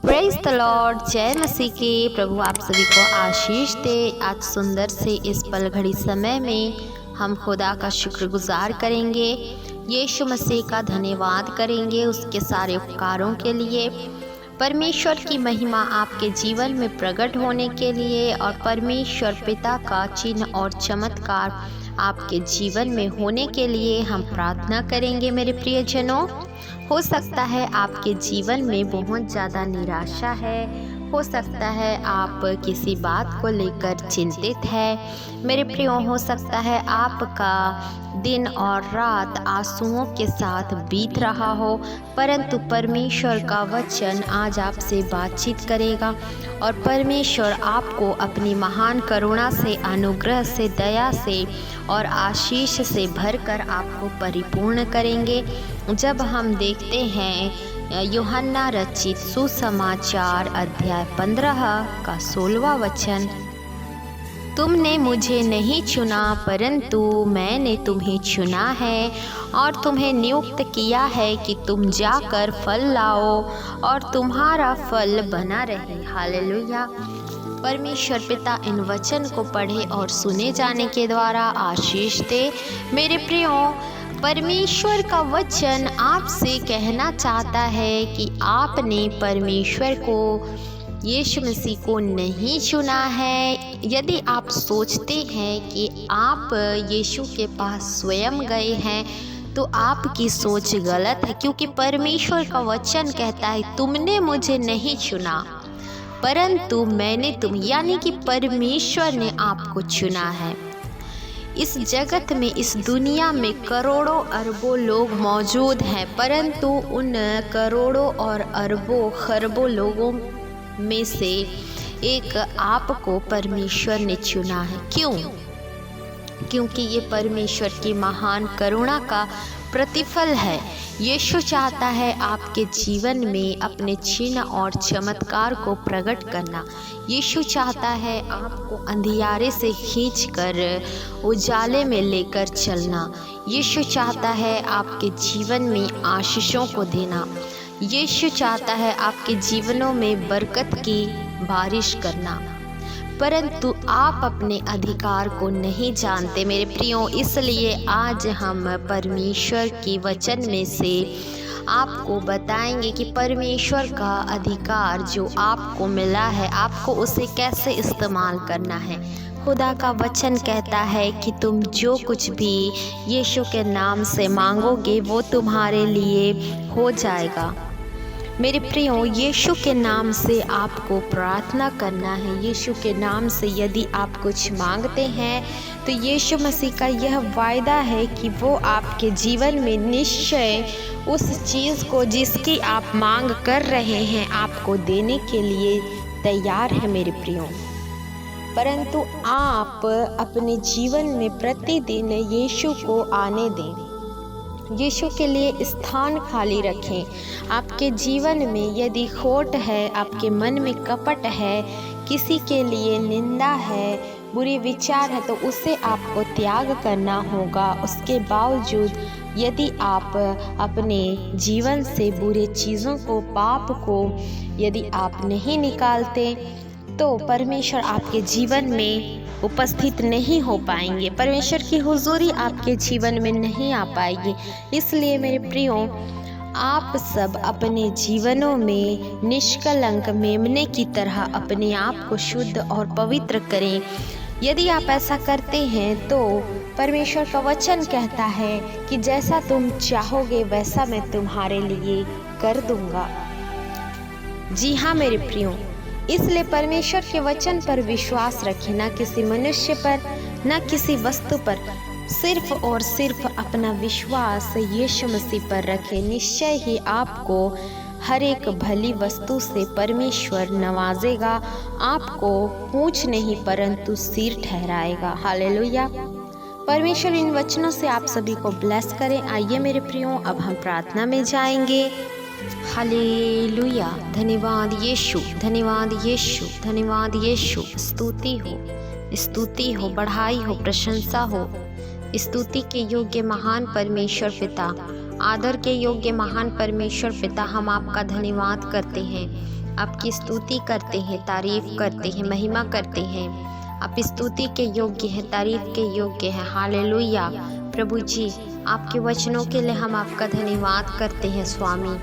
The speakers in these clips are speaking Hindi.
Praise the Lord. जय मसीह के। प्रभु आप सभी को आशीष दे। आज सुंदर से इस पल घड़ी समय में हम खुदा का शुक्रगुजार करेंगे, यीशु मसीह का धन्यवाद करेंगे उसके सारे उपकारों के लिए, परमेश्वर की महिमा आपके जीवन में प्रकट होने के लिए और परमेश्वर पिता का चिन्ह और चमत्कार आपके जीवन में होने के लिए हम प्रार्थना करेंगे। मेरे प्रियजनों, हो सकता है आपके जीवन में बहुत ज़्यादा निराशा है, हो सकता है आप किसी बात को लेकर चिंतित है। मेरे प्रियो, हो सकता है आपका दिन और रात आंसुओं के साथ बीत रहा हो, परंतु परमेश्वर का वचन आज आपसे बातचीत करेगा और परमेश्वर आपको अपनी महान करुणा से, अनुग्रह से, दया से और आशीष से भरकर आपको परिपूर्ण करेंगे। जब हम देखते हैं यूहन्ना रचित सुसमाचार अध्याय 15 का 16वां वचन, तुमने मुझे नहीं चुना परंतु मैंने तुम्हें चुना है और तुम्हें नियुक्त किया है कि तुम जाकर फल लाओ और तुम्हारा फल बना रहे। हालेलुया। परमेश्वर पिता इन वचन को पढ़े और सुने जाने के द्वारा आशीष दे। मेरे प्रियो, परमेश्वर का वचन आपसे कहना चाहता है कि आपने परमेश्वर को, यीशु मसीह को नहीं चुना है। यदि आप सोचते हैं कि आप यीशु के पास स्वयं गए हैं तो आपकी सोच गलत है, क्योंकि परमेश्वर का वचन कहता है तुमने मुझे नहीं चुना परंतु मैंने तुम, यानी कि परमेश्वर ने आपको चुना है। इस जगत में, इस दुनिया में करोड़ों अरबों लोग मौजूद हैं, परंतु उन करोड़ों और अरबों खरबों लोगों में से एक आपको परमेश्वर ने चुना है। क्यों? क्योंकि ये परमेश्वर की महान करुणा का प्रतिफल है। यीशु चाहता है आपके जीवन में अपने चिन्ह और चमत्कार को प्रकट करना। यीशु चाहता है आपको अंधियारे से खींचकर उजाले में लेकर चलना। यीशु चाहता है आपके जीवन में आशीषों को देना। यीशु चाहता है आपके जीवनों में बरकत की बारिश करना, परंतु आप अपने अधिकार को नहीं जानते। मेरे प्रियो, इसलिए आज हम परमेश्वर के वचन में से आपको बताएंगे कि परमेश्वर का अधिकार जो आपको मिला है, आपको उसे कैसे इस्तेमाल करना है। खुदा का वचन कहता है कि तुम जो कुछ भी यीशु के नाम से मांगोगे वो तुम्हारे लिए हो जाएगा। मेरे प्रियो, यीशु के नाम से आपको प्रार्थना करना है। यीशु के नाम से यदि आप कुछ मांगते हैं तो यीशु मसीह का यह वायदा है कि वो आपके जीवन में निश्चय उस चीज़ को जिसकी आप मांग कर रहे हैं आपको देने के लिए तैयार है। मेरे प्रियो, परंतु आप अपने जीवन में प्रतिदिन यीशु को आने दें, यीशु के लिए स्थान खाली रखें। आपके जीवन में यदि खोट है, आपके मन में कपट है, किसी के लिए निंदा है, बुरे विचार है, तो उसे आपको त्याग करना होगा। उसके बावजूद यदि आप अपने जीवन से बुरे चीज़ों को, पाप को यदि आप नहीं निकालते तो परमेश्वर आपके जीवन में उपस्थित नहीं हो पाएंगे, परमेश्वर की हुजूरी आपके जीवन में नहीं आ पाएगी। इसलिए मेरे प्रियो, आप सब अपने जीवनों में निष्कलंक मेमने की तरह अपने आप को शुद्ध और पवित्र करें। यदि आप ऐसा करते हैं तो परमेश्वर का वचन कहता है कि जैसा तुम चाहोगे वैसा मैं तुम्हारे लिए कर दूंगा। जी हाँ मेरे प्रियो, इसलिए परमेश्वर के वचन पर विश्वास रखें, ना किसी मनुष्य पर, ना किसी वस्तु पर, सिर्फ और सिर्फ अपना विश्वास यीशु मसीह पर रखें। निश्चय ही आपको हर एक भली वस्तु से परमेश्वर नवाजेगा, आपको पूंछ नहीं परंतु सिर ठहराएगा। हालेलुया। परमेश्वर इन वचनों से आप सभी को ब्लेस करें। आइए मेरे प्रियो, अब हम प्रार्थना में जाएंगे। हालेलुया। धन्यवाद यीशु, धन्यवाद यीशु, धन्यवाद यीशु। स्तुति हो, स्तुति हो, बढ़ाई हो, प्रशंसा हो। स्तुति के योग्य महान परमेश्वर पिता, आदर के योग्य महान परमेश्वर पिता, हम आपका धन्यवाद करते हैं आपकी स्तुति करते हैं, तारीफ करते हैं, महिमा करते हैं। आप स्तुति के योग्य हैं, तारीफ के योग्य हैं। हालेलुया। प्रभु जी, आपके वचनों के लिए हम आपका धन्यवाद करते हैं स्वामी।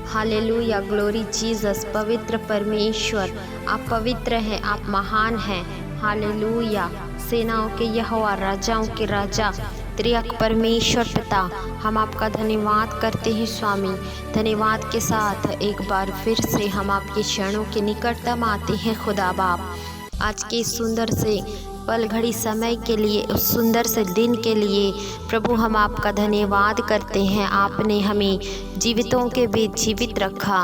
Hallelujah, glory Jesus. पवित्र परमेश्वर, आप पवित्र हैं, आप महान हैं। हालेलुया। सेनाओं के यहोवा, राजाओं के राजा, त्रिएक परमेश्वर पिता, हम आपका धन्यवाद करते हैं स्वामी। धन्यवाद के साथ एक बार फिर से हम आपके चरणों के निकटतम आते हैं खुदा बाप। आज के इस सुंदर से पल घड़ी समय के लिए, उस सुंदर से दिन के लिए प्रभु हम आपका धन्यवाद करते हैं। आपने हमें जीवितों के बीच जीवित रखा।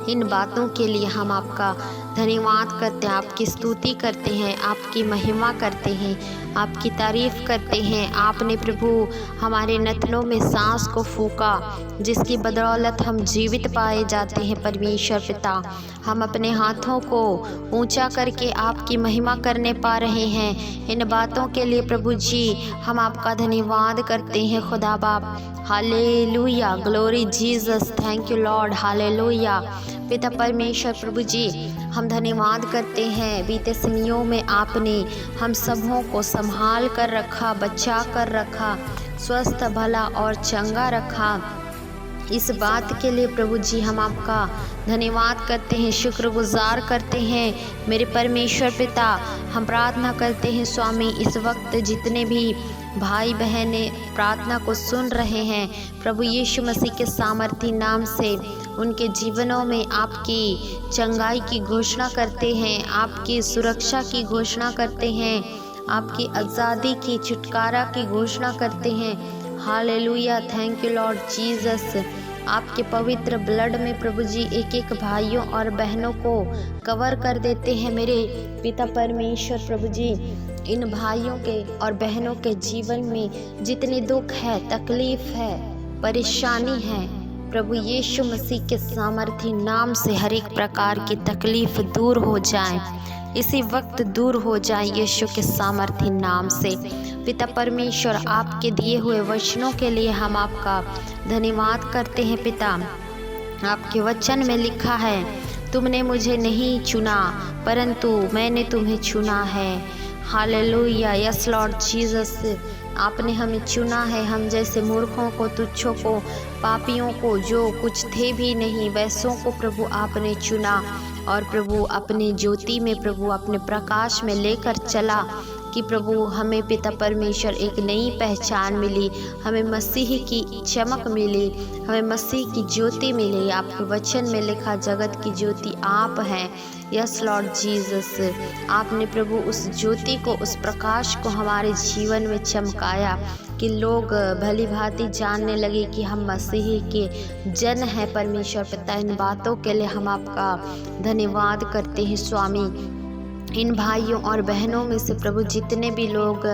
इन बातों के लिए हम आपका धन्यवाद करते हैं, आपकी स्तुति करते हैं, आपकी महिमा करते हैं, आपकी तारीफ करते हैं। आपने प्रभु हमारे नथनों में सांस को फूका, जिसकी बदौलत हम जीवित पाए जाते हैं। परमेश्वर पिता, हम अपने हाथों को ऊंचा करके आपकी महिमा करने पा रहे हैं। इन बातों के लिए प्रभु जी हम आपका धन्यवाद करते हैं खुदा बाप। Hallelujah, glory Jesus, thank you Lord. Hallelujah. पिता परमेश्वर प्रभु जी, हम धन्यवाद करते हैं। बीते समयों में आपने हम सबों को संभाल कर रखा, बचा कर रखा, स्वस्थ भला और चंगा रखा। इस बात के लिए प्रभु जी हम आपका धन्यवाद करते हैं, शुक्रगुजार करते हैं। मेरे परमेश्वर पिता, हम प्रार्थना करते हैं स्वामी, इस वक्त जितने भी भाई बहनें प्रार्थना को सुन रहे हैं, प्रभु यीशु मसीह के सामर्थी नाम से उनके जीवनों में आपकी चंगाई की घोषणा करते हैं, आपकी सुरक्षा की घोषणा करते हैं, आपकी आज़ादी की, छुटकारा की घोषणा करते हैं। Hallelujah, thank you Lord Jesus. आपके पवित्र ब्लड में प्रभु जी एक एक भाइयों और बहनों को कवर कर देते हैं। मेरे पिता परमेश्वर प्रभु जी, इन भाइयों के और बहनों के जीवन में जितने दुख है, तकलीफ है, परेशानी है, प्रभु यीशु मसीह के सामर्थी नाम से हर एक प्रकार की तकलीफ दूर हो जाए, इसी वक्त दूर हो जाए यीशु के सामर्थी नाम से। पिता परमेश्वर, आपके दिए हुए वचनों के लिए हम आपका धन्यवाद करते हैं। पिता, आपके वचन में लिखा है, तुमने मुझे नहीं चुना परंतु मैंने तुम्हें चुना है। Hallelujah, yes Lord Jesus. आपने हमें चुना है, हम जैसे मूर्खों को, तुच्छों को, पापियों को, जो कुछ थे भी नहीं, वैसों को प्रभु आपने चुना और प्रभु अपनी ज्योति में, प्रभु अपने प्रकाश में लेकर चला कि प्रभु हमें पिता परमेश्वर एक नई पहचान मिली, हमें मसीह की चमक मिली, हमें मसीह की ज्योति मिली। आपके वचन में लिखा, जगत की ज्योति आप हैं। यस लॉर्ड जीसस, आपने प्रभु उस ज्योति को, उस प्रकाश को हमारे जीवन में चमकाया कि लोग भली भांति जानने लगे कि हम मसीह के जन हैं। परमेश्वर पिता, इन बातों के लिए हम आपका धन्यवाद करते हैं स्वामी। इन भाइयों और बहनों में से प्रभु जितने भी लोग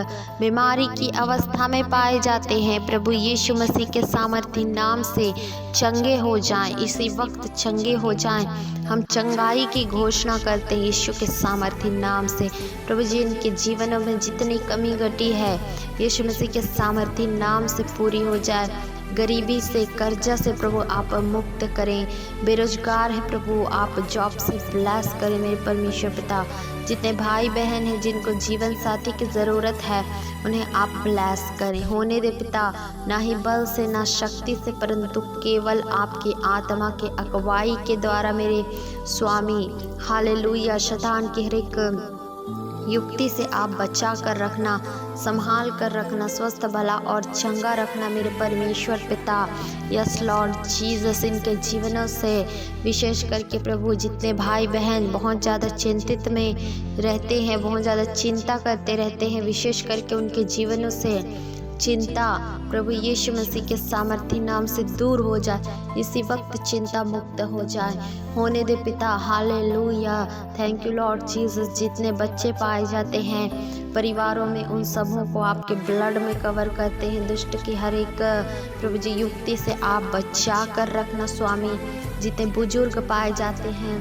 बीमारी की अवस्था में पाए जाते हैं, प्रभु यीशु मसीह के सामर्थी नाम से चंगे हो जाएं, इसी वक्त चंगे हो जाएं। हम चंगाई की घोषणा करते हैं यीशु के सामर्थी नाम से। प्रभु जी, इनके जीवनों में जितनी कमी घटी है, यीशु मसीह के सामर्थी नाम से पूरी हो जाए। गरीबी से, कर्जा से प्रभु आप मुक्त करें। बेरोजगार है प्रभु आप जॉब से ब्लेस करें। मेरे परमेश्वर पिता, जितने भाई बहन हैं जिनको जीवन साथी की ज़रूरत है, उन्हें आप ब्लेस करें। होने दे पिता, ना ही बल से, ना शक्ति से, परंतु केवल आपकी आत्मा के अगुवाई के द्वारा मेरे स्वामी। हालेलुया। शैतान की हर एक युक्ति से आप बचा कर रखना, संभाल कर रखना, स्वस्थ भला और चंगा रखना मेरे परमेश्वर पिता। यस लॉर्ड जीसस, इनके जीवनों से विशेष करके प्रभु जितने भाई बहन बहुत ज़्यादा चिंतित में रहते हैं, बहुत ज़्यादा चिंता करते रहते हैं, विशेष करके उनके जीवनों से चिंता प्रभु यीशु मसीह के सामर्थी नाम से दूर हो जाए, इसी वक्त चिंता मुक्त हो जाए। होने दे पिता। Hallelujah, thank you Lord Jesus. जितने बच्चे पाए जाते हैं परिवारों में, उन सबों को आपके ब्लड में कवर करते हैं। दुष्ट की हर एक प्रभु जी युक्ति से आप बचा कर रखना स्वामी। जितने बुजुर्ग पाए जाते हैं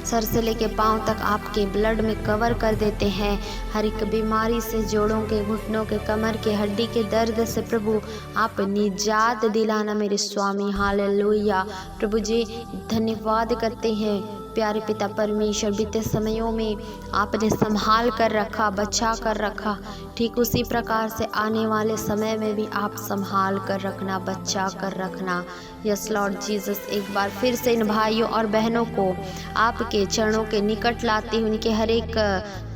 सर से लेके पाँव तक आपके ब्लड में कवर कर देते हैं। हर एक बीमारी से, जोड़ों के, घुटनों के, कमर के, हड्डी के दर्द से प्रभु आप निजात दिलाना मेरे स्वामी। हालेलुया। प्रभु जी धन्यवाद करते हैं प्यारे पिता परमेश्वर, बीते समयों में आपने संभाल कर रखा, बचा कर रखा, ठीक उसी प्रकार से आने वाले समय में भी आप संभाल कर रखना, बचा कर रखना। यस लॉर्ड जीसस, एक बार फिर से इन भाइयों और बहनों को आपके चरणों के निकट लाते हुए उनके हर एक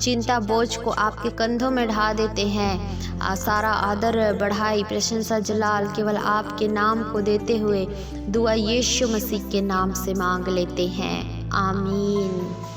चिंता बोझ को आपके कंधों में ढा देते हैं। सारा आदर, बढ़ाई, प्रशंसा, जलाल केवल आपके नाम को देते हुए दुआ यीशु मसीह के नाम से मांग लेते हैं। आमीन।